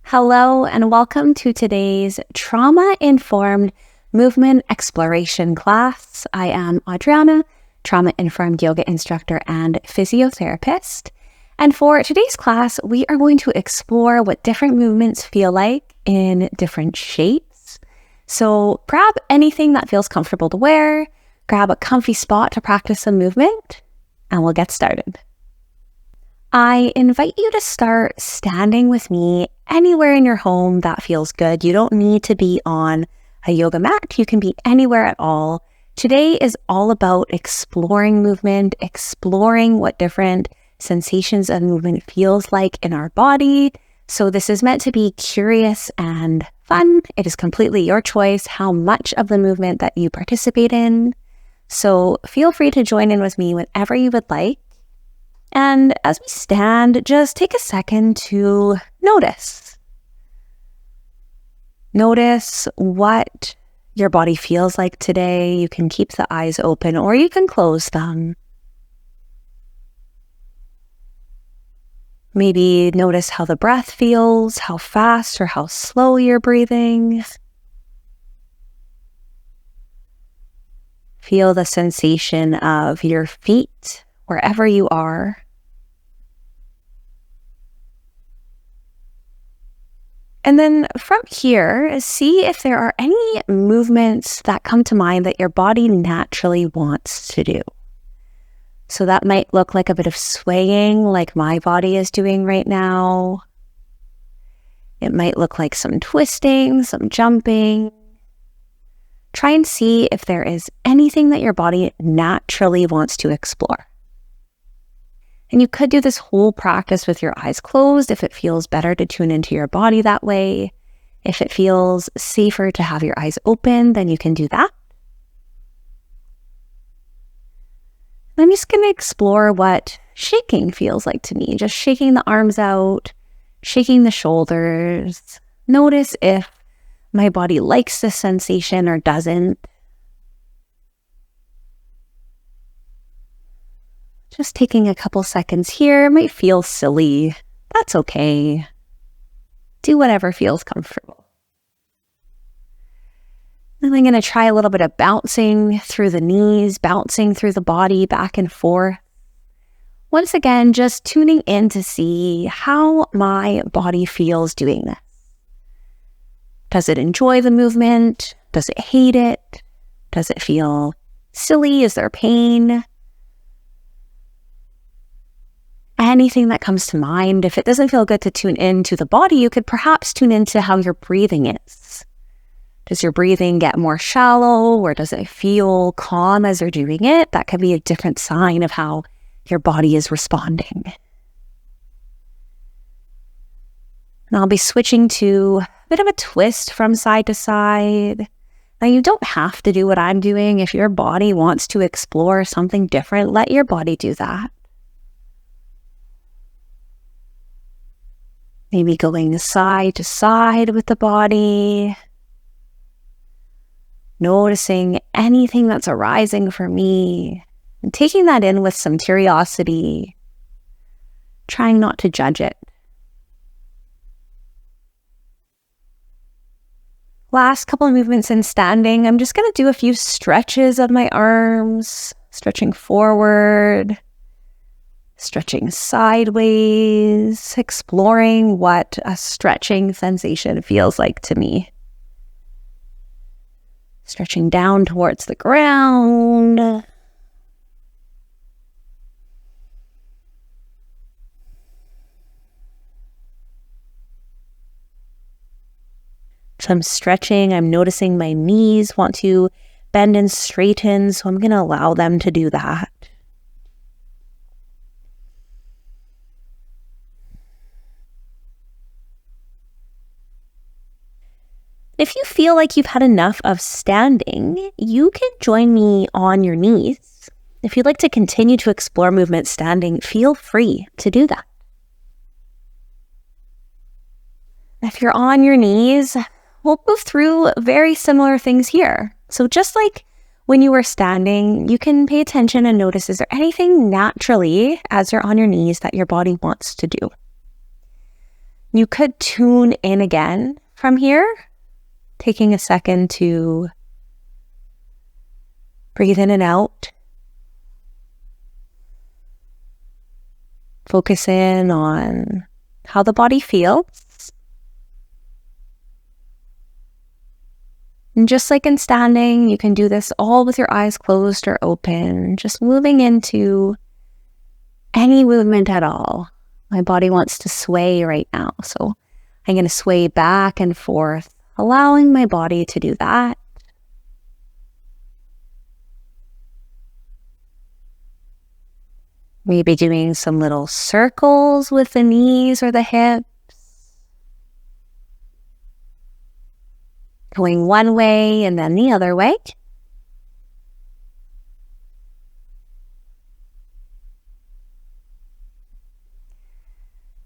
Hello and welcome to today's trauma-informed movement exploration class. I am Adriana, trauma-informed yoga instructor and physiotherapist. And for today's class, we are going to explore what different movements feel like in different shapes. So grab anything that feels comfortable to wear, grab a comfy spot to practice some movement, and we'll get started. I invite you to start standing with me anywhere in your home that feels good. You don't need to be on a yoga mat. You can be anywhere at all. Today is all about exploring movement, exploring what different sensations of movement feels like in our body. So this is meant to be curious and fun. It is completely your choice how much of the movement that you participate in. So feel free to join in with me whenever you would like. And as we stand, just take a second to notice. Notice what your body feels like today. You can keep the eyes open or you can close them. Maybe notice how the breath feels, how fast or how slow you're breathing. Feel the sensation of your feet wherever you are. And then from here, see if there are any movements that come to mind that your body naturally wants to do. So that might look like a bit of swaying, like my body is doing right now. It might look like some twisting, some jumping. Try and see if there is anything that your body naturally wants to explore. And you could do this whole practice with your eyes closed if it feels better to tune into your body that way. If it feels safer to have your eyes open, then you can do that. I'm just going to explore what shaking feels like to me. Just shaking the arms out, shaking the shoulders. Notice if my body likes this sensation or doesn't. Just taking a couple seconds here. It might feel silly. That's okay. Do whatever feels comfortable. Then I'm going to try a little bit of bouncing through the knees, bouncing through the body back and forth. Once again, just tuning in to see how my body feels doing this. Does it enjoy the movement? Does it hate it? Does it feel silly? Is there pain? Anything that comes to mind. If it doesn't feel good to tune into the body, you could perhaps tune into how your breathing is. Does your breathing get more shallow or does it feel calm as you're doing it? That could be a different sign of how your body is responding. And I'll be switching to a bit of a twist from side to side. Now, you don't have to do what I'm doing. If your body wants to explore something different, let your body do that. Maybe going side to side with the body. Noticing anything that's arising for me. And taking that in with some curiosity. Trying not to judge it. Last couple of movements in standing. I'm just going to do a few stretches of my arms. Stretching forward. Stretching sideways, exploring what a stretching sensation feels like to me. Stretching down towards the ground. So I'm stretching, I'm noticing my knees want to bend and straighten, so I'm going to allow them to do that. If you feel like you've had enough of standing, you can join me on your knees. If you'd like to continue to explore movement standing, feel free to do that. If you're on your knees, we'll move through very similar things here. So just like when you were standing, you can pay attention and notice, is there anything naturally as you're on your knees that your body wants to do? You could tune in again from here, taking a second to breathe in and out. Focus in on how the body feels. And just like in standing, you can do this all with your eyes closed or open, just moving into any movement at all. My body wants to sway right now, so I'm going to sway back and forth, allowing my body to do that. Maybe doing some little circles with the knees or the hips. Going one way and then the other way.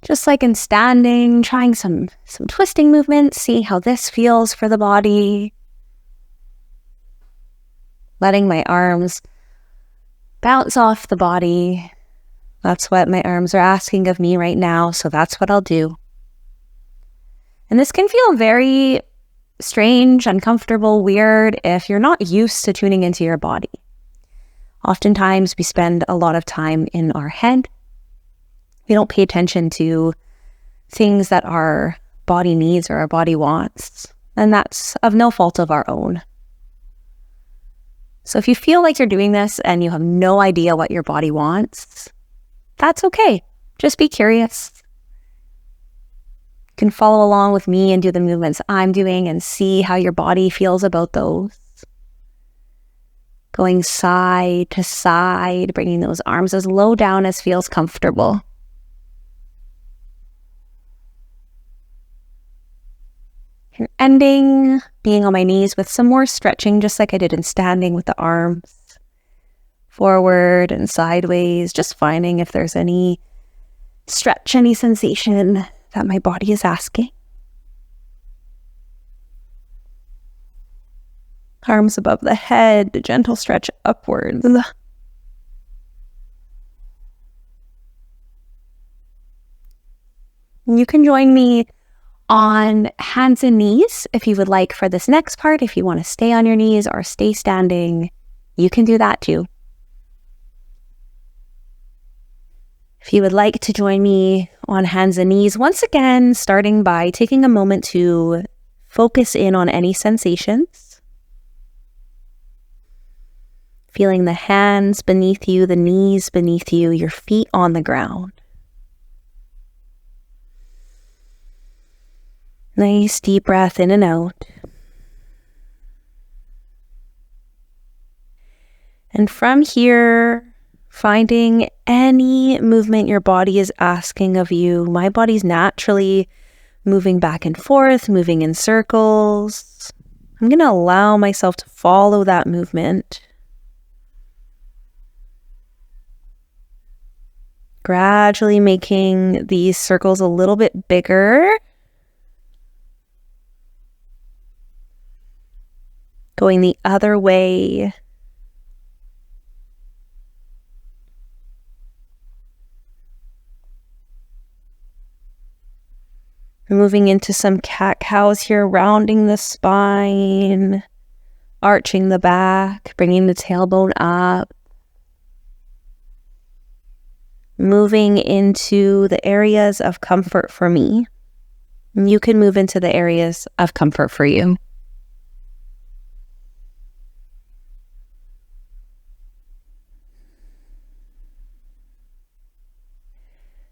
Just like in standing, trying some twisting movements, see how this feels for the body. Letting my arms bounce off the body. That's what my arms are asking of me right now, so that's what I'll do. And this can feel very strange, uncomfortable, weird if you're not used to tuning into your body. Oftentimes, we spend a lot of time in our head. We don't pay attention to things that our body needs or our body wants, and that's of no fault of our own. So if you feel like you're doing this and you have no idea what your body wants, that's okay. Just be curious. You can follow along with me and do the movements I'm doing and see how your body feels about those. Going side to side, bringing those arms as low down as feels comfortable. Here, ending, being on my knees with some more stretching, just like I did in standing with the arms. Forward and sideways, just finding if there's any stretch, any sensation that my body is asking. Arms above the head, gentle stretch upwards. You can join me on hands and knees if you would like for this next part. If you want to stay on your knees or stay standing, you can do that too. If you would like to join me on hands and knees, once again, starting by taking a moment to focus in on any sensations. Feeling the hands beneath you, the knees beneath you, your feet on the ground. Nice deep breath in and out. And from here, finding any movement your body is asking of you. My body's naturally moving back and forth, moving in circles. I'm going to allow myself to follow that movement. Gradually making these circles a little bit bigger. Going the other way. Moving into some cat-cows here, rounding the spine, arching the back, bringing the tailbone up. Moving into the areas of comfort for me. You can move into the areas of comfort for you.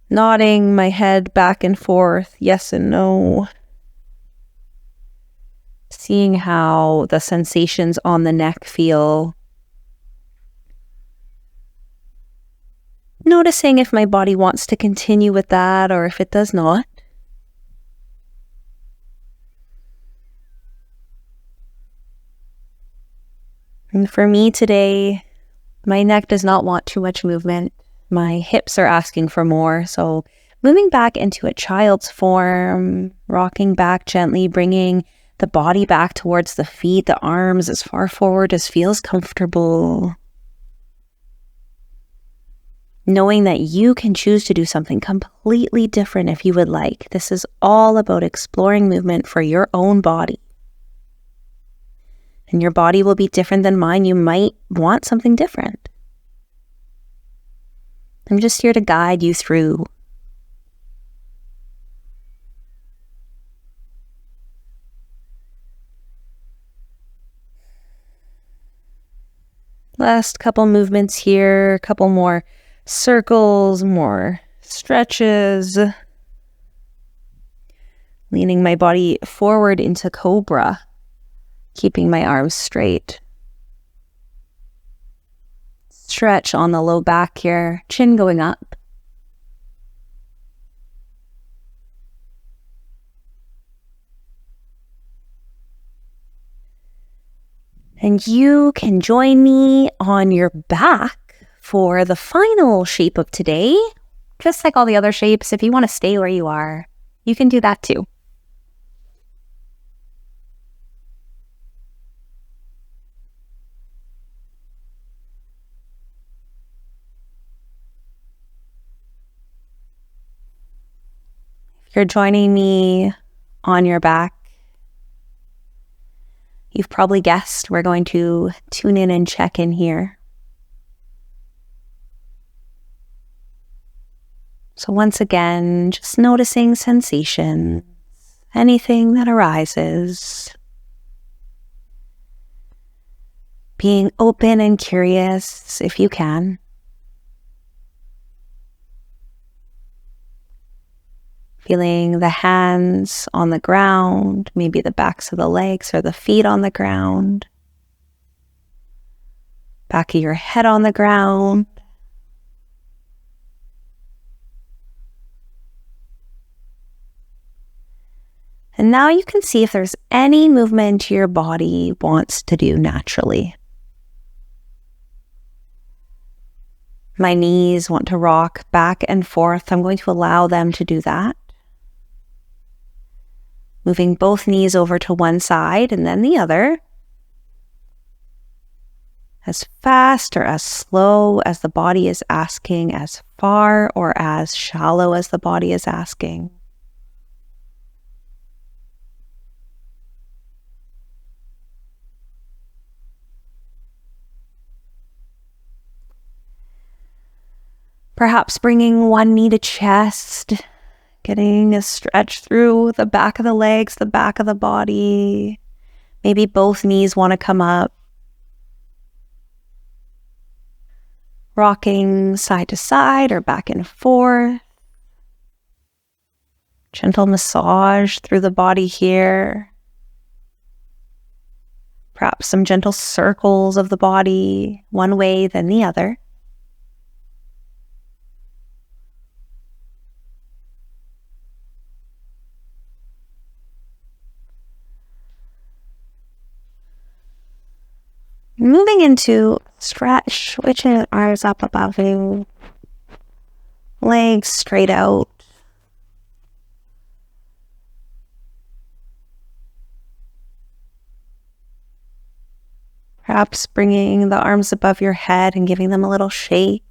Nodding my head back and forth, yes and no. Seeing how the sensations on the neck feel. Noticing if my body wants to continue with that or if it does not. And for me today, my neck does not want too much movement. My hips are asking for more, so moving back into a child's form, rocking back gently, bringing the body back towards the feet, the arms as far forward as feels comfortable. knowing that you can choose to do something completely different if you would like. This is all about exploring movement for your own body. And your body will be different than mine. You might want something different. I'm just here to guide you through. Last couple movements here, a couple more circles, more stretches. Leaning my body forward into cobra, keeping my arms straight. Stretch on the low back here, chin going up. And you can join me on your back for the final shape of today. Just like all the other shapes, if you want to stay where you are, you can do that too. If you're joining me on your back, you've probably guessed we're going to tune in and check in here. So once again, just noticing sensations, anything that arises. Being open and curious if you can. Feeling the hands on the ground, maybe the backs of the legs or the feet on the ground. Back of your head on the ground. And now you can see if there's any movement your body wants to do naturally. My knees want to rock back and forth. I'm going to allow them to do that. Moving both knees over to one side and then the other. As fast or as slow as the body is asking, as far or as shallow as the body is asking. Perhaps bringing one knee to chest, getting a stretch through the back of the legs, the back of the body. Maybe both knees want to come up. Rocking side to side or back and forth. Gentle massage through the body here. Perhaps some gentle circles of the body, one way then the other. Moving into stretch, switching arms up above you, legs straight out. Perhaps bringing the arms above your head and giving them a little shake.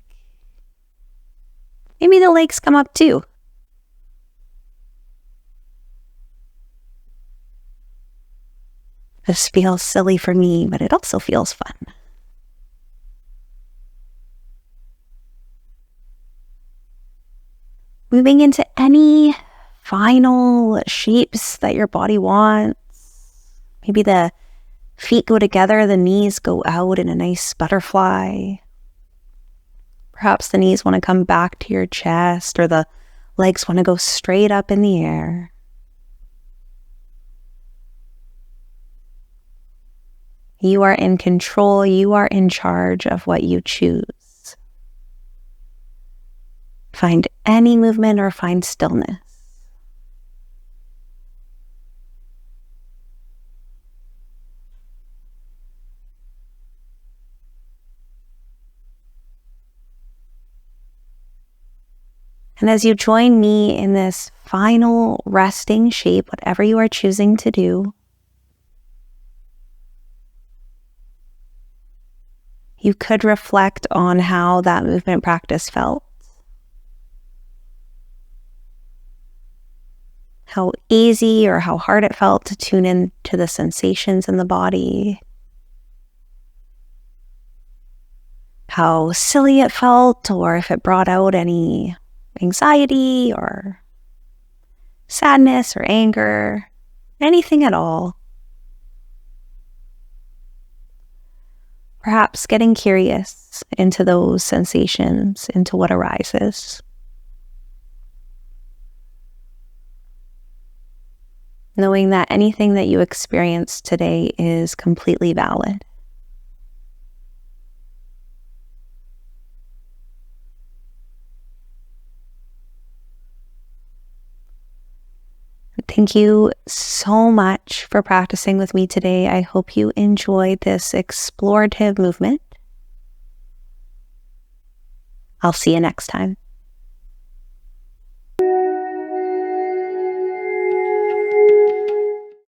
Maybe the legs come up too. This feels silly for me, but it also feels fun. Moving into any final shapes that your body wants. Maybe the feet go together, the knees go out in a nice butterfly. Perhaps the knees want to come back to your chest, or the legs want to go straight up in the air. You are in control. You are in charge of what you choose. Find any movement or find stillness. And as you join me in this final resting shape, whatever you are choosing to do, you could reflect on how that movement practice felt. how easy or how hard it felt to tune in to the sensations in the body, how silly it felt, or if it brought out any anxiety or sadness or anger, anything at all. Perhaps getting curious into those sensations, into what arises. Knowing that anything that you experience today is completely valid. Thank you so much for practicing with me today. I hope you enjoyed this explorative movement. I'll see you next time.